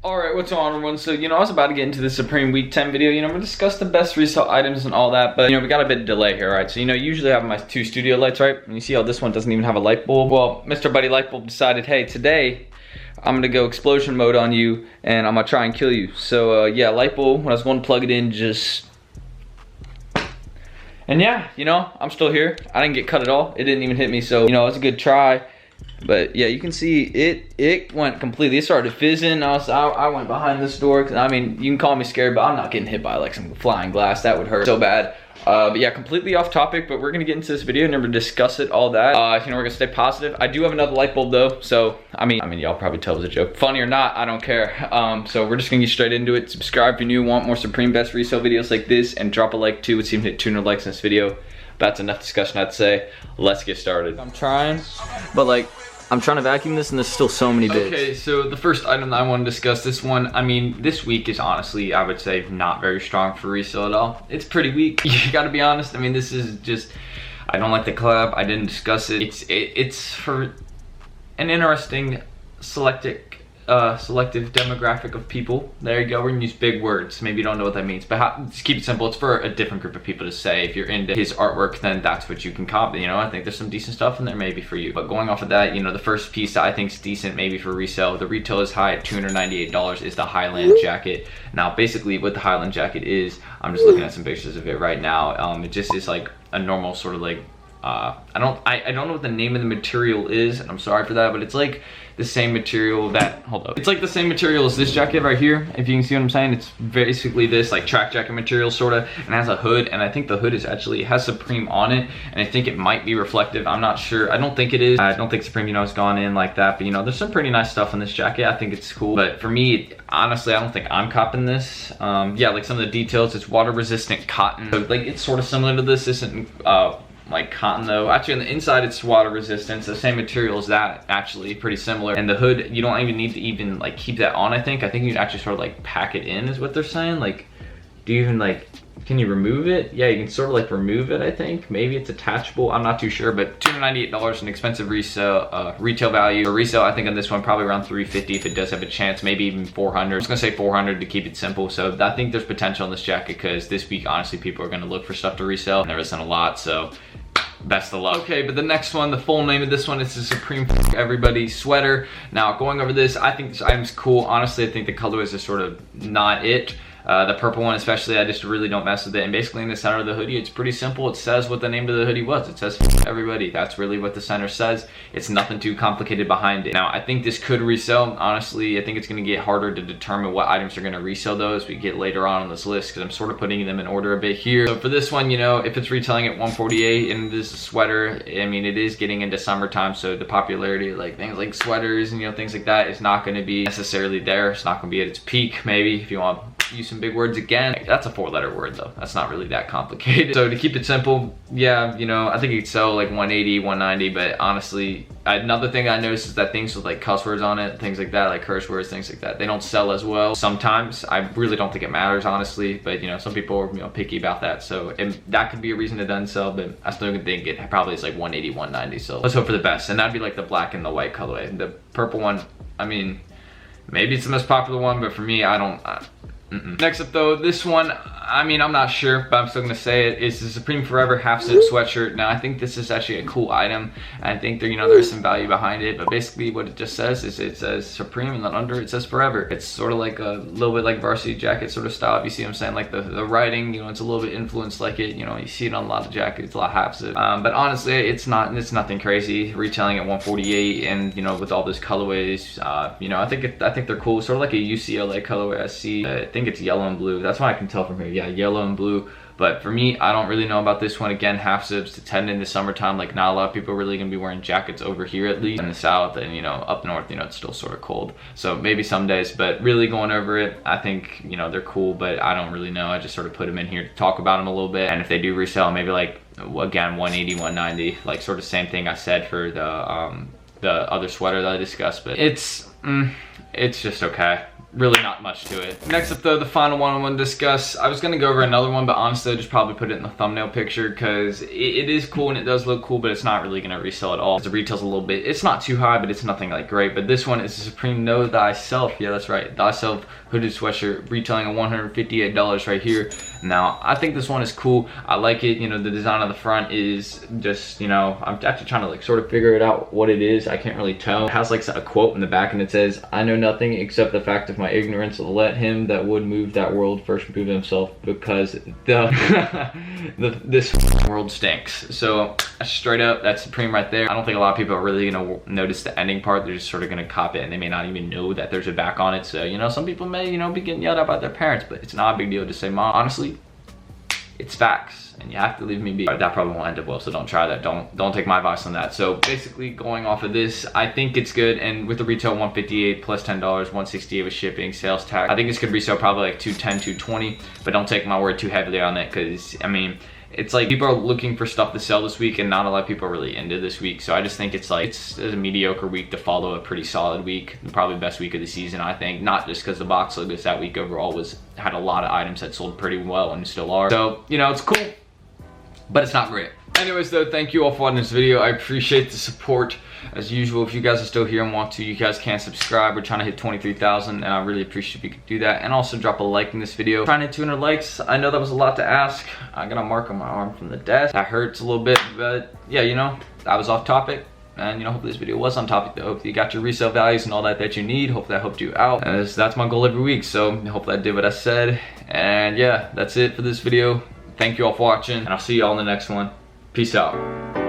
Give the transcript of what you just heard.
Alright, what's on everyone? So, I was about to get into the Supreme Week 10 video. We're gonna discuss the best resale items and all that, but, we got a bit of delay here, right? So, usually I have my 2 studio lights, right? And you see how this one doesn't even have a light bulb? Well, Mr. Buddy Light Bulb decided, hey, today, I'm gonna go explosion mode on you, and I'm gonna try and kill you. So, yeah, light bulb, when I was going to plug it in, just... And yeah, I'm still here. I didn't get cut at all. It didn't even hit me, so, it was a good try. But yeah, you can see it went completely. It started fizzing. I went behind this door because you can call me scared, but I'm not getting hit by like some flying glass. That would hurt so bad. But yeah, completely off topic. But we're gonna get into this video and we're gonna discuss it, all that. We're gonna stay positive. I do have another light bulb though, so y'all probably tell it was a joke. Funny or not, I don't care. So we're just gonna get straight into it. Subscribe if you're new, want more Supreme Best resale videos like this, and drop a like too. It seems to hit 200 likes in this video. That's enough discussion, I'd say. Let's get started. I'm trying, but I'm trying to vacuum this and there's still so many bits. Okay, so the first item that I want to discuss, this one, this week is honestly, I would say, not very strong for resale at all. It's pretty weak, you gotta be honest. This is just, I don't like the collab, I didn't discuss it. It's for an interesting selective demographic of people. There you go, we're gonna use big words. Maybe you don't know what that means, but just keep it simple. It's for a different group of people to say. If you're into his artwork, then that's what you can cop. I think there's some decent stuff in there maybe for you. But going off of that, the first piece that I think is decent maybe for resale, the retail is high at $298, is the Highland Jacket. Now basically what the Highland Jacket is, I'm just looking at some pictures of it right now. It just is like a normal sort of like, I don't know what the name of the material is, and I'm sorry for that, but it's like the same material that, it's like the same material as this jacket right here, if you can see what I'm saying. It's basically this like track jacket material sorta, and has a hood, and I think the hood is actually, it has Supreme on it, and I think it might be reflective. I'm not sure. I don't think it is. I don't think Supreme, has gone in like that, but there's some pretty nice stuff in this jacket. I think it's cool, but for me, honestly, I don't think I'm copping this. Yeah, like some of the details, it's water resistant cotton, so like it's sort of similar to this. Isn't like cotton though. Actually on the inside it's water resistant, it's the same material as that, actually pretty similar. And the hood, you don't even need to like keep that on. I think you can actually sort of like pack it in, is what they're saying. Like, do you even can you remove it? Yeah, you can sort of like remove it, I think. Maybe it's attachable, I'm not too sure, but $298, an expensive resale, retail value. For resale, I think on this one, probably around $350 if it does have a chance, maybe even $400. I was gonna say $400 to keep it simple. So I think there's potential in this jacket, because this week, honestly, people are gonna look for stuff to resell, and there isn't a lot, so best of luck. Okay, but the next one, the full name of this one is the Supreme Everybody Sweater. Now, going over this, I think this item's cool. Honestly, I think the colorways are sort of not it. The purple one especially, I just really don't mess with it. And basically in the center of the hoodie, it's pretty simple. It says what the name of the hoodie was. It says everybody. That's really what the center says. It's nothing too complicated behind it. Now, I think this could resell. Honestly, I think it's gonna get harder to determine what items are gonna resell though as we get later on this list, because I'm sort of putting them in order a bit here. So for this one, if it's retailing at $148 and this sweater, it is getting into summertime, so the popularity of like things like sweaters and things like that is not gonna be necessarily there. It's not gonna be at its peak, maybe, if you want to use some big words again. That's a 4-letter word though. That's not really that complicated. So to keep it simple, yeah, I think it could sell like $180, $190, but honestly, another thing I noticed is that things with like cuss words on it, things like that, like curse words, things like that, they don't sell as well sometimes. I really don't think it matters, honestly, but some people are picky about that, so that could be a reason to then sell, but I still think it probably is like $180, $190, so let's hope for the best. And that'd be like the black and the white colorway. The purple one, maybe it's the most popular one, but for me, I don't. Next up though, this one, I'm not sure, but I'm still gonna say it, is the Supreme Forever half zip sweatshirt. Now I think this is actually a cool item. I think there's some value behind it, but basically what it just says is it says Supreme, and then under it says Forever. It's sort of like a little bit like varsity jacket sort of style, if you see what I'm saying. Like the writing, it's a little bit influenced like it, you see it on a lot of jackets, a lot of half zip. But honestly, it's nothing crazy. Retailing at $148, and with all those colorways, I think they're cool. Sort of like a UCLA colorway I see. I think it's yellow and blue. That's what I can tell from here. Yeah, yellow and blue. But for me, I don't really know about this one. Again, half zips to tend into summertime. Like, not a lot of people are really gonna be wearing jackets over here, at least in the south, and up north, it's still sort of cold. So maybe some days, but really going over it, I think they're cool, but I don't really know. I just sort of put them in here to talk about them a little bit, and if they do resell, maybe like, again, $180, $190, like sort of same thing I said for the other sweater that I discussed. But it's just okay. really not much to it. Next up though, the final one I want to discuss. I was going to go over another one, but honestly I just probably put it in the thumbnail picture because it is cool and it does look cool, but it's not really going to resell at all. The retail's a little bit, it's not too high, but it's nothing like great. But this one is a Supreme Know Thyself. Yeah, that's right, Thyself hooded sweatshirt, retailing at $158 right here. Now I think this one is cool. I like it. You know, the design of the front is just, you know, I'm actually trying to like sort of figure it out what it is. I can't really tell. It has like a quote in the back and it says, "I know nothing except the fact of my ignorance. Let him that would move that world first move himself, because this world stinks." So straight up, that's Supreme right there. I don't think a lot of people are really gonna notice the ending part. They're just sort of gonna cop it and they may not even know that there's a back on it. So, you know, some people may, you know, be getting yelled at by their parents, but it's not a big deal to say, "Mom, honestly, it's facts and you have to leave me be." That probably won't end up well, so don't try that. Don't take my advice on that. So basically, going off of this, I think it's good, and with the retail 158 plus $10, 168 with shipping, sales tax, I think it's gonna resell probably like 210, 220, but don't take my word too heavily on it, because I mean, it's like people are looking for stuff to sell this week and not a lot of people are really into this week. So I just think it's like, it's a mediocre week to follow a pretty solid week. Probably best week of the season, I think. Not just because the box logos that week overall had a lot of items that sold pretty well and still are. So, you know, it's cool, but it's not great. Anyways though, thank you all for watching this video. I appreciate the support. As usual, if you guys are still here and want to, you guys can subscribe. We're trying to hit 23,000 and I really appreciate if you could do that. And also drop a like in this video. Trying to hit 200 likes. I know that was a lot to ask. I got a mark on my arm from the desk. That hurts a little bit, but yeah, you know, that was off topic. And you know, hopefully this video was on topic though. Hopefully you got your resale values and all that you need. Hopefully that helped you out. And that's my goal every week. So hopefully I did what I said. And yeah, that's it for this video. Thank you all for watching and I'll see you all in the next one. Peace out.